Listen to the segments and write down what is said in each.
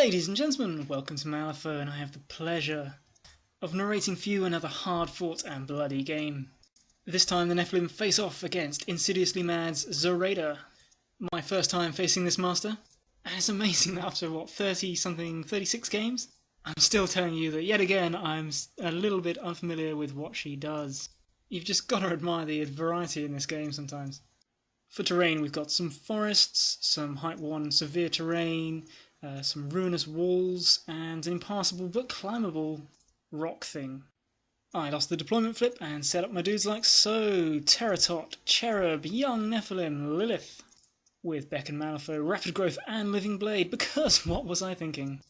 Ladies and gentlemen, welcome to Malifaux, and I have the pleasure of narrating for you another hard-fought and bloody game. This time the nephilim face off against Insidiously Mad's Zoraida. My first time facing this master, and it's amazing that after, 36 games? I'm still telling you that yet again I'm a little bit unfamiliar with what she does. You've just got to admire the variety in this game sometimes. For terrain, we've got some forests, some Height 1 severe terrain, some ruinous walls, and an impassable but climbable rock thing. I lost the deployment flip and set up my dudes like so. Terratot, Cherub, Young Nephilim, Lilith, with Beck and Malifaux, Rapid Growth and Living Blade, because what was I thinking?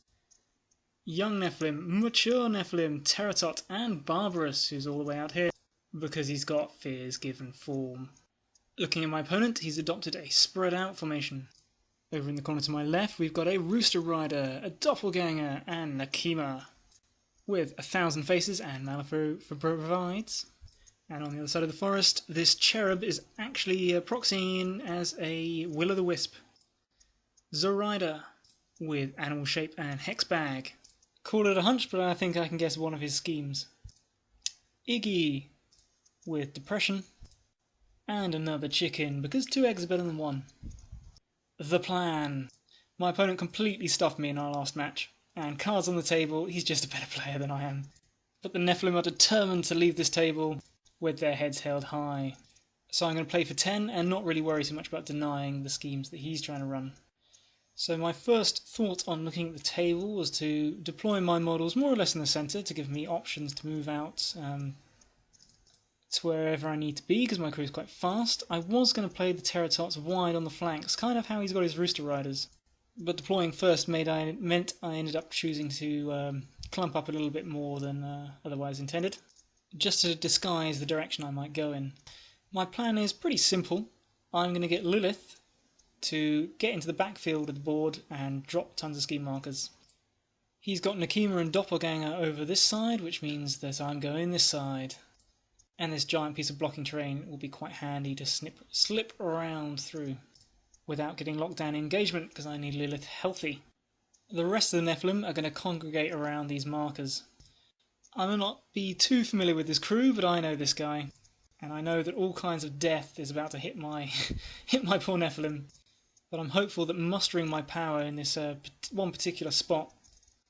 Young Nephilim, Mature Nephilim, Terratot, and Barbarous, who's all the way out here, because he's got Fear's Given Form. Looking at my opponent, he's adopted a spread out formation. Over in the corner to my left, we've got a Rooster Rider, a Doppelganger, and Nakima, with 1,000 faces and Malifaux provides. And on the other side of the forest, this Cherub is actually proxying as a Will-o'-the-Wisp. Zoraida, with Animal Shape and Hex Bag. Call it a hunch, but I think I can guess one of his schemes. Iggy, with Depression. And another chicken, because 2 eggs are better than 1. The plan. My opponent completely stuffed me in our last match, and cards on the table, he's just a better player than I am. But the Nephilim are determined to leave this table with their heads held high. So I'm going to play for 10 and not really worry too much about denying the schemes that he's trying to run. So my first thought on looking at the table was to deploy my models more or less in the centre to give me options to move out to wherever I need to be, because my crew is quite fast. I was going to play the Terratots wide on the flanks, kind of how he's got his Rooster Riders. But deploying first meant I ended up choosing to clump up a little bit more than otherwise intended, just to disguise the direction I might go in. My plan is pretty simple. I'm going to get Lilith to get into the backfield of the board and drop tons of scheme markers. He's got Nakima and Doppelganger over this side, which means that I'm going this side. And this giant piece of blocking terrain will be quite handy to slip around through without getting locked down in engagement, because I need Lilith healthy. The rest of the Nephilim are going to congregate around these markers. I may not be too familiar with this crew, but I know this guy, and I know that all kinds of death is about to hit my poor Nephilim. But I'm hopeful that mustering my power in this one particular spot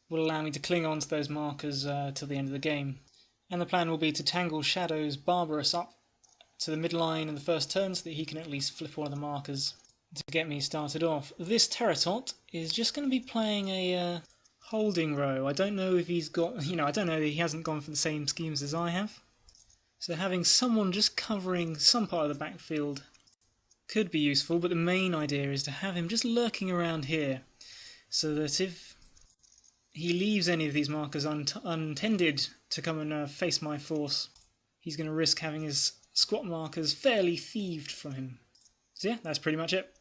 will allow me to cling on to those markers till the end of the game. And the plan will be to tangle Shadow's Barbarous up to the midline in the first turn so that he can at least flip one of the markers to get me started off. This Terratot is just going to be playing a holding row. I don't know if he's got, I don't know that he hasn't gone for the same schemes as I have. So having someone just covering some part of the backfield could be useful, but the main idea is to have him just lurking around here so that if he leaves any of these markers untended to come and face my force, he's going to risk having his squat markers fairly thieved from him. So yeah, that's pretty much it.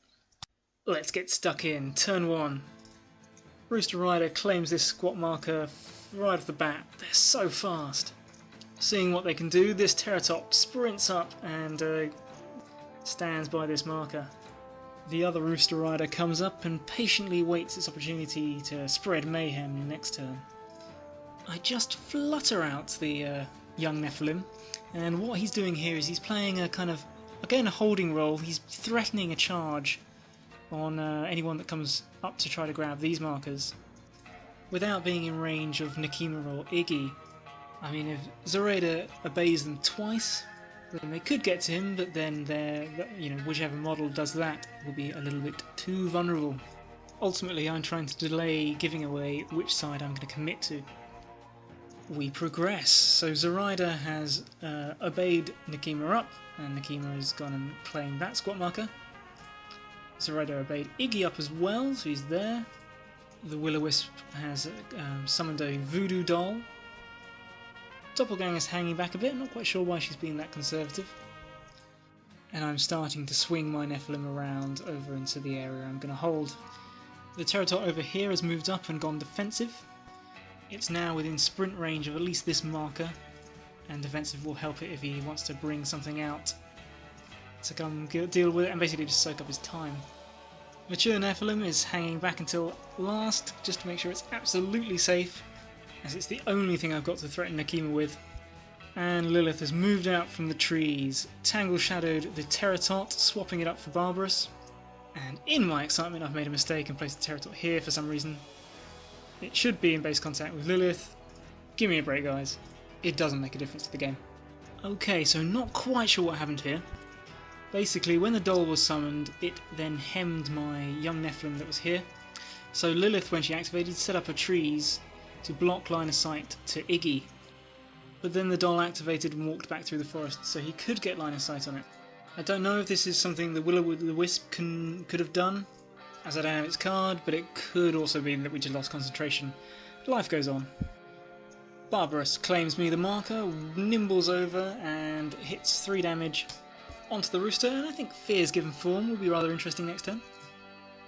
Let's get stuck in. Turn 1. Rooster Rider claims this squat marker right off the bat. They're so fast. Seeing what they can do, this Terratot sprints up and stands by this marker. The other Rooster Rider comes up and patiently waits its opportunity to spread mayhem next turn. I just flutter out the young Nephilim, and what he's doing here is he's playing a kind of, again, a holding role. He's threatening a charge on anyone that comes up to try to grab these markers, without being in range of Nakima or Iggy. I mean, if Zoraida obeys them twice, then they could get to him, but then whichever model does that will be a little bit too vulnerable. Ultimately, I'm trying to delay giving away which side I'm going to commit to. We progress. So Zoraida has obeyed Nakima up, and Nakima has gone and claimed that squat marker. Zoraida obeyed Iggy up as well, so he's there. The Will-o'-Wisp has summoned a voodoo doll. Doppelganger's hanging back a bit, not quite sure why she's being that conservative. And I'm starting to swing my Nephilim around over into the area I'm going to hold. The Terratot over here has moved up and gone defensive. It's now within sprint range of at least this marker, and defensive will help it if he wants to bring something out to come deal with it and basically just soak up his time. Mature Nephilim is hanging back until last, just to make sure it's absolutely safe, as it's the only thing I've got to threaten Nekima with. And Lilith has moved out from the trees, Tangle shadowed the Pteratot, swapping it up for Barbarous. And in my excitement I've made a mistake and placed the Pteratot here for some reason. It should be in base contact with Lilith. Give me a break, guys. It doesn't make a difference to the game. Okay, so not quite sure what happened here. Basically, when the doll was summoned, it then hemmed my young Nephilim that was here. So Lilith, when she activated, set up her trees to block line of sight to Iggy. But then the doll activated and walked back through the forest, so he could get line of sight on it. I don't know if this is something the Will-o'-the-Wisp could have done, as I don't have its card, but it could also be that we just lost concentration. Life goes on. Barbarous claims me the marker, nimbles over, and hits 3 damage onto the rooster, and I think Fear's Given Form will be rather interesting next turn.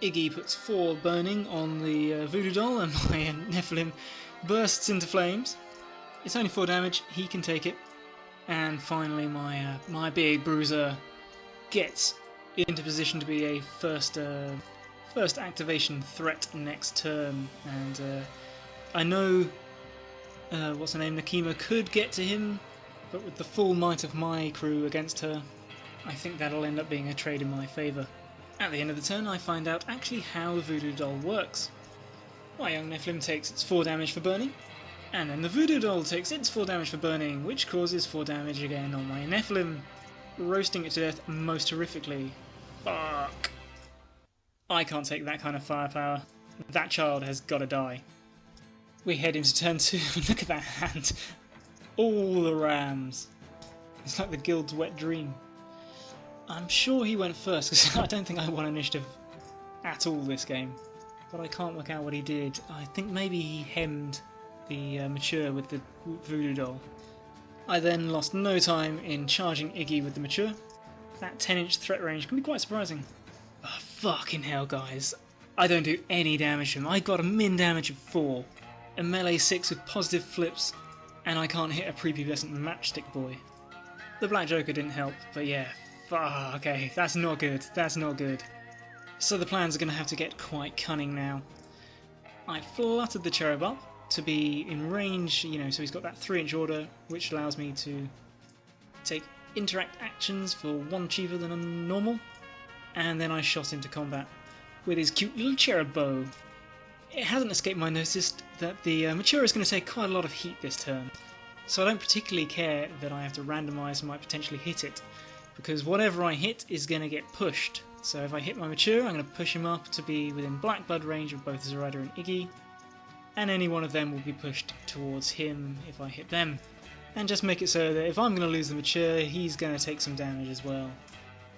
Iggy puts 4 burning on the voodoo doll, and my Nephilim bursts into flames. It's only 4 damage, he can take it. And finally my big bruiser gets into position to be a first activation threat next turn, and I know what's her name, Nekima could get to him, but with the full might of my crew against her, I think that'll end up being a trade in my favour. At the end of the turn I find out actually how the voodoo doll works. My young Nephilim takes its 4 damage for burning, and then the voodoo doll takes its 4 damage for burning, which causes 4 damage again on my Nephilim, roasting it to death most horrifically. Fuck. I can't take that kind of firepower. That child has got to die. We head into turn 2, look at that hand. All the rams. It's like the guild's wet dream. I'm sure he went first, because I don't think I won initiative at all this game. But I can't work out what he did. I think maybe he hemmed the mature with the voodoo doll. I then lost no time in charging Iggy with the mature. That 10-inch threat range can be quite surprising. Oh, fucking hell, guys. I don't do any damage to him. I got a min damage of 4. A melee 6 with positive flips, and I can't hit a prepubescent matchstick boy. The Black Joker didn't help, but yeah. Okay, that's not good. That's not good. So the plans are going to have to get quite cunning now. I fluttered the cherub up to be in range, you know, so he's got that 3-inch order, which allows me to take interact actions for 1 cheaper than a normal, and then I shot into combat with his cute little cherub bow. It hasn't escaped my notice that the mature is going to take quite a lot of heat this turn, so I don't particularly care that I have to randomise and might potentially hit it, because whatever I hit is going to get pushed. So if I hit my mature, I'm going to push him up to be within black blood range of both Zoraida and Iggy, and any one of them will be pushed towards him if I hit them. And just make it so that if I'm going to lose the mature, he's going to take some damage as well.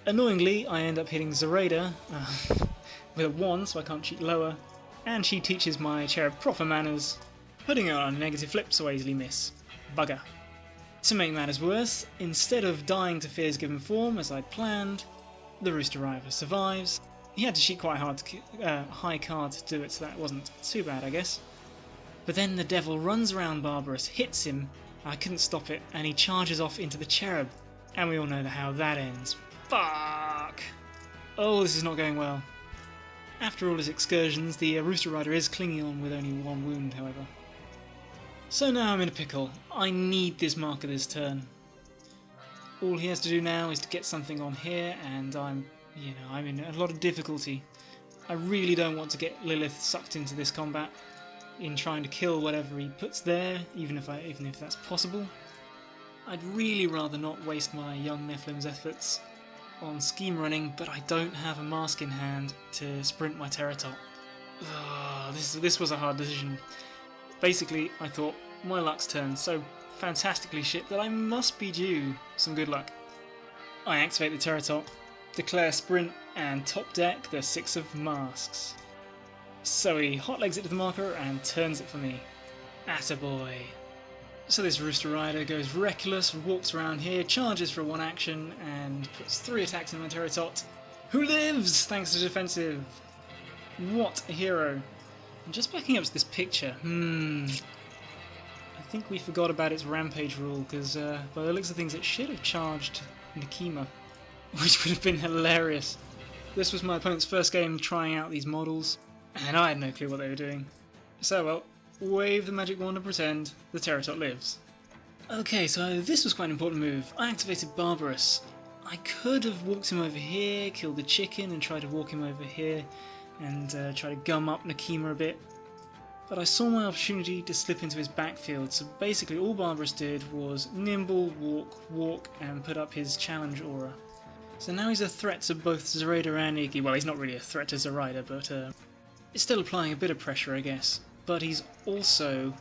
Annoyingly, I end up hitting Zoraida with a 1, so I can't cheat lower, and she teaches my cherub proper manners, putting her on a negative flip so I easily miss. Bugger. To make matters worse, instead of dying to Fear's Given Form as I'd planned, the Rooster River survives. He had to cheat quite hard high card to do it, so that wasn't too bad, I guess. But then the devil runs around Barbarous, hits him, I couldn't stop it, and he charges off into the cherub. And we all know how that ends. Fuck! Oh, this is not going well. After all his excursions, the Rooster Rider is clinging on with only 1 wound, however. So now I'm in a pickle. I need this marker this turn. All he has to do now is to get something on here, and I'm in a lot of difficulty. I really don't want to get Lilith sucked into this combat in trying to kill whatever he puts there, even if that's possible. I'd really rather not waste my young Nephilim's efforts on scheme running, but I don't have a mask in hand to sprint my Pteratot. This was a hard decision. Basically, I thought my luck's turned so fantastically shit that I must be due some good luck. I activate the Pteratot, declare sprint, and top deck the 6 of masks. So he hotlegs it to the marker and turns it for me. Attaboy. So this Rooster Rider goes reckless, walks around here, charges for 1 action, and puts 3 attacks in my Pteratot, who lives thanks to defensive. What a hero. I'm just backing up to this picture. I think we forgot about its rampage rule, because by the looks of things it should have charged Nekima, which would have been hilarious. This was my opponent's first game trying out these models, and I had no clue what they were doing. So well, wave the magic wand and pretend the Pterotot lives. Okay, so this was quite an important move. I activated Barbarous. I could have walked him over here, killed the chicken and tried to walk him over here and try to gum up Nekima a bit. But I saw my opportunity to slip into his backfield, so basically all Barbarous did was nimble, walk, and put up his challenge aura. So now he's a threat to both Zoraida and Iggy. Well, he's not really a threat to Zoraida, but it's still applying a bit of pressure, I guess. But he's also,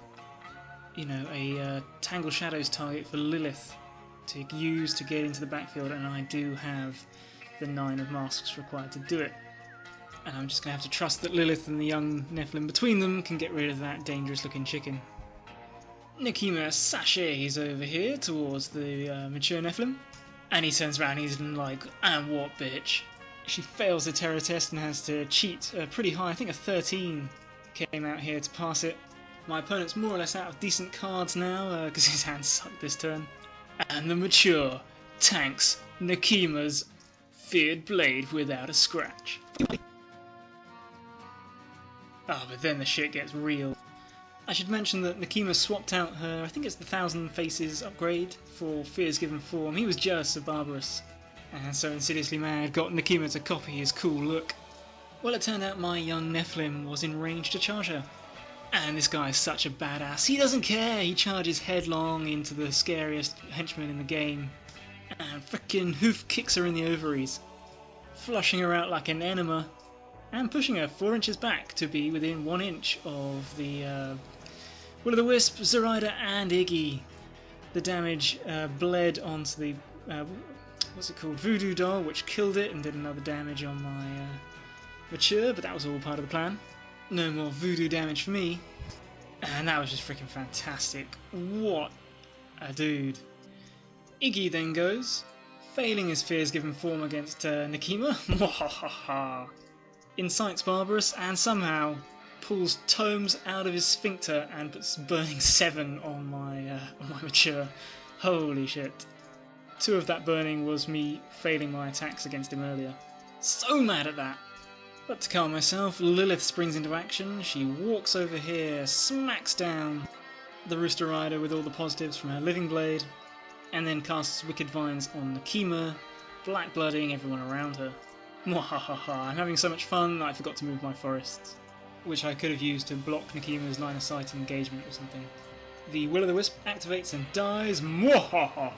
you know, a Tangle Shadows target for Lilith to use to get into the backfield, and I do have the 9 of masks required to do it. And I'm just going to have to trust that Lilith and the young Nephilim between them can get rid of that dangerous looking chicken. Nekima sashays over here towards the mature Nephilim, and he turns around and he's like, and what bitch? She fails the terror test and has to cheat pretty high. I think a 13 came out here to pass it. My opponent's more or less out of decent cards now because his hand sucked this turn. And the mature tanks Nekima's feared blade without a scratch. Oh, but then the shit gets real. I should mention that Nekima swapped out her, I think it's the 1000 Faces upgrade for Fear's Given Form. He was jealous of Barbarous, and so Insidiously Mad got Nekima to copy his cool look. Well, it turned out my young Nephilim was in range to charge her. And this guy is such a badass. He doesn't care. He charges headlong into the scariest henchman in the game. And frickin' hoof kicks her in the ovaries, flushing her out like an enema, and pushing her 4 inches back to be within 1 inch of the Will-o'-the-Wisp, Zoraida and Iggy. The damage bled onto the, what's it called, Voodoo Doll, which killed it and did another damage on my mature, but that was all part of the plan. No more voodoo damage for me. And that was just freaking fantastic. What a dude. Iggy then goes, failing his Fear's Given Form against Nekima. Mwahaha. Incites Barbarous and somehow pulls tomes out of his sphincter and puts burning 7 on my mature. Holy shit. 2 of that burning was me failing my attacks against him earlier. So mad at that. But to calm myself, Lilith springs into action. She walks over here, smacks down the Rooster Rider with all the positives from her Living Blade, and then casts Wicked Vines on Nekima, black-blooding everyone around her. Mwahaha, I'm having so much fun that I forgot to move my forests, which I could have used to block Nekima's line of sight engagement or something. The Will-o'-the-Wisp activates and dies. Mwahaha!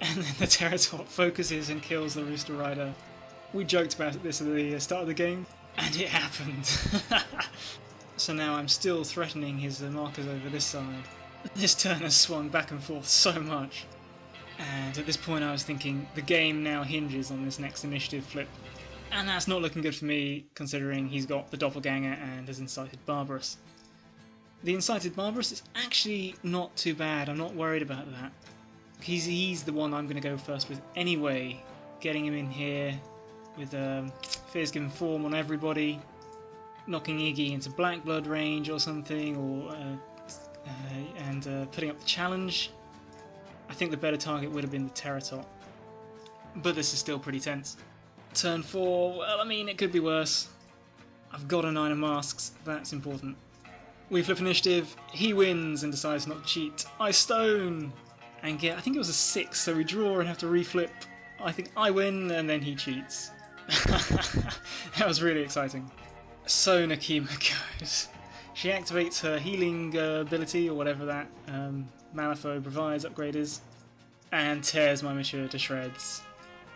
And then the Pterotot focuses and kills the Rooster Rider. We joked about this at the start of the game, and it happened. So now I'm still threatening his markers over this side. This turn has swung back and forth so much, and at this point I was thinking the game now hinges on this next initiative flip, and that's not looking good for me considering he's got the doppelganger and has incited Barbarous. The incited Barbarous is actually not too bad. I'm not worried about that. He's the one I'm going to go first with anyway, getting him in here with Fear's Given Form on everybody, knocking Iggy into Black Blood range or something, or and putting up the challenge. I think the better target would have been the Pterotot, but this is still pretty tense. Turn 4, well, I mean, it could be worse. I've got a 9 of masks, that's important. We flip initiative, he wins and decides not to cheat. I stone! And get, I think it was a 6, so we draw and have to reflip. I think I win and then he cheats. That was really exciting. So Nekima goes. She activates her healing ability, or whatever that Malifaux provides upgrade is, and tears my mature to shreds.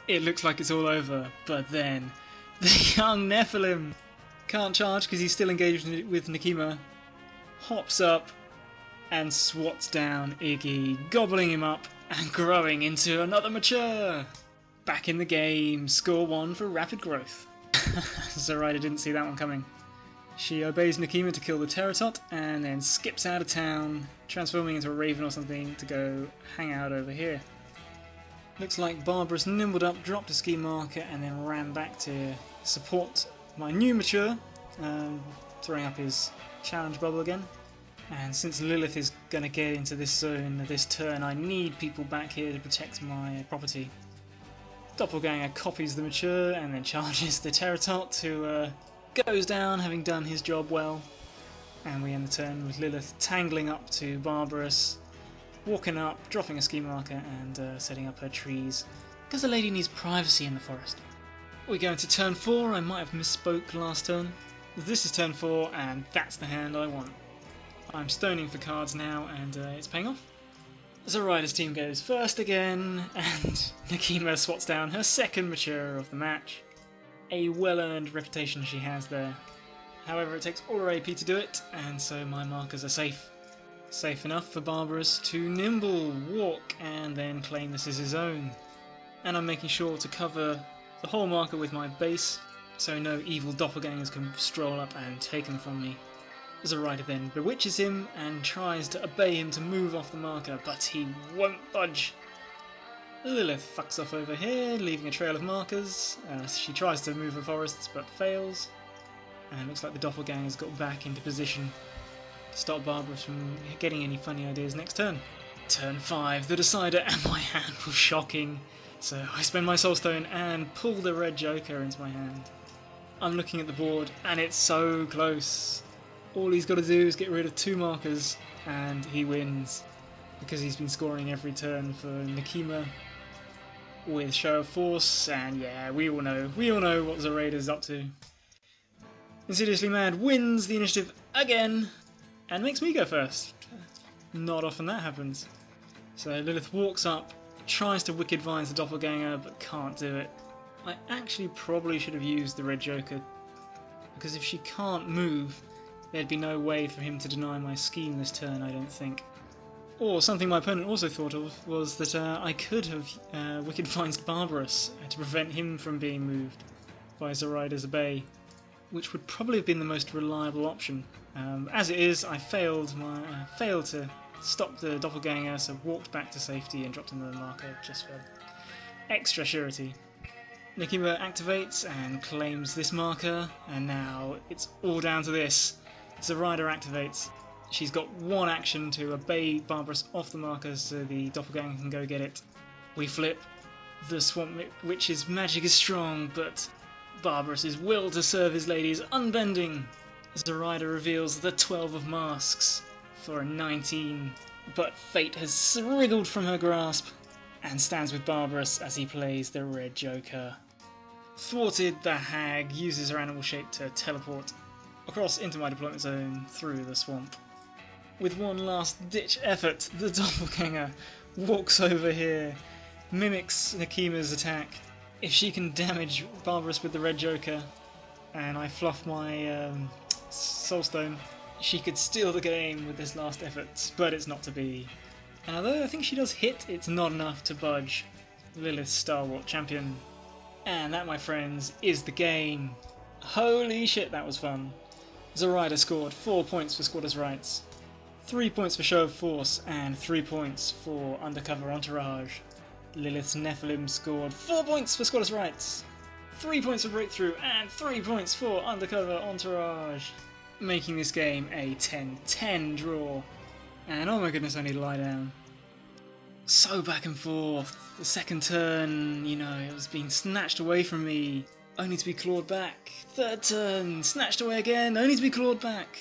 It looks like it's all over, but then the young Nephilim can't charge because he's still engaged with Nekima, hops up and swats down Iggy, gobbling him up and growing into another mature. Back in the game, score 1 for rapid growth. Zoraida didn't see that one coming. She obeys Nekima to kill the Pterotot and then skips out of town, transforming into a raven or something to go hang out over here. Looks like Barbarous nimbled up, dropped a ski marker and then ran back to support my new mature, throwing up his challenge bubble again. And since Lilith is going to get into this zone this turn, I need people back here to protect my property. Doppelganger copies the mature and then charges the Terratot, who goes down, having done his job well. And we end the turn with Lilith tangling up to Barbarous, walking up, dropping a ski marker and setting up her trees, because the lady needs privacy in the forest. We go into turn 4, I might have misspoke last turn. This is turn 4 and that's the hand I want. I'm stoning for cards now and it's paying off. Zoraida's team goes first again, and Nekima swats down her second mature of the match. A well-earned reputation she has there. However, it takes all her AP to do it, and so my markers are safe. Safe enough for Barbarous to nimble, walk, and then claim this as his own. And I'm making sure to cover the whole marker with my base, so no evil doppelgangers can stroll up and take them from me. Zoraida then bewitches him and tries to obey him to move off the marker, but he won't budge. Lilith fucks off over here, leaving a trail of markers. She tries to move the forests but fails. And it looks like the doppelganger's got back into position to stop Barbarous from getting any funny ideas next turn. Turn 5, the decider, and my hand was shocking. So I spend my soulstone and pull the red joker into my hand. I'm looking at the board and it's so close. All he's got to do is get rid of 2 markers and he wins, because he's been scoring every turn for Nekima with Show of Force, and yeah, we all know what Zoraida's up to. Insidiously Mad wins the initiative again and makes me go first. Not often that happens. So Lilith walks up, tries to Wicked Vines the doppelganger but can't do it. I actually probably should have used the red joker, because if she can't move, there'd be no way for him to deny my scheme this turn, I don't think. Or something my opponent also thought of was that I could have Wicked Vines Barbarous to prevent him from being moved by Zoraida's Obey, which would probably have been the most reliable option. As it is, I failed to stop the doppelganger, so walked back to safety and dropped another marker just for extra surety. Nekima activates and claims this marker, and now it's all down to this. Zoraida activates. She's got one action to obey Barbarous off the marker so the doppelganger can go get it. We flip. The Swamp Witch's magic is strong, but Barbarous's will to serve his lady is unbending. Zoraida reveals the 12 of masks for a 19, but fate has wriggled from her grasp and stands with Barbarous as he plays the red joker. Thwarted, the hag uses her animal shape to teleport across into my deployment zone through the swamp. With one last ditch effort, the doppelganger walks over here, mimics Nekima's attack. If she can damage Barbarous with the red joker, and I fluff my soulstone, she could steal the game with this last effort, but it's not to be. And although I think she does hit, it's not enough to budge Lilith's stalwart champion. And that, my friends, is the game. Holy shit, that was fun. Zoraida scored 4 points for Squatters' Rights, 3 points for Show of Force, and 3 points for Undercover Entourage. Lilith's Nephilim scored 4 points for Squatters' Rights, 3 points for Breakthrough, and 3 points for Undercover Entourage, making this game a 10-10 draw. And oh my goodness, I need to lie down. So back and forth. The second turn, it was being snatched away from me, only to be clawed back. Third turn, snatched away again, only to be clawed back.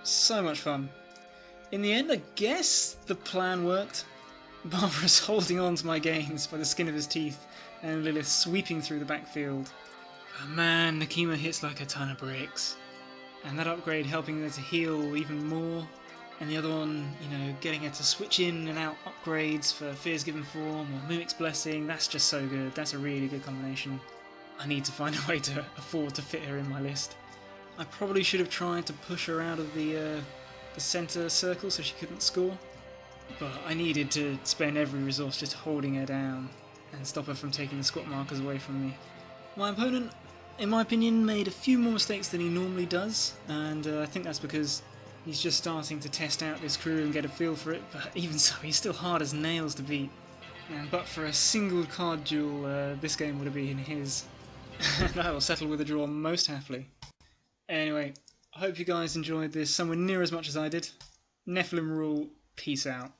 So much fun. In the end, I guess the plan worked. Barbarous holding on to my gains by the skin of his teeth, and Lilith sweeping through the backfield. But man, Nekima hits like a ton of bricks. And that upgrade helping her to heal even more. And the other one, getting her to switch in and out upgrades for Fear's Given Form or Mimic's Blessing, that's just so good. That's a really good combination. I need to find a way to afford to fit her in my list. I probably should have tried to push her out of the centre circle so she couldn't score. But I needed to spend every resource just holding her down and stop her from taking the squat markers away from me. My opponent, in my opinion, made a few more mistakes than he normally does, and I think that's because he's just starting to test out this crew and get a feel for it, but even so, he's still hard as nails to beat. But for a single card duel, this game would have been his, and I will settle with a draw most happily. Anyway, I hope you guys enjoyed this somewhere near as much as I did. Nephilim rule, peace out.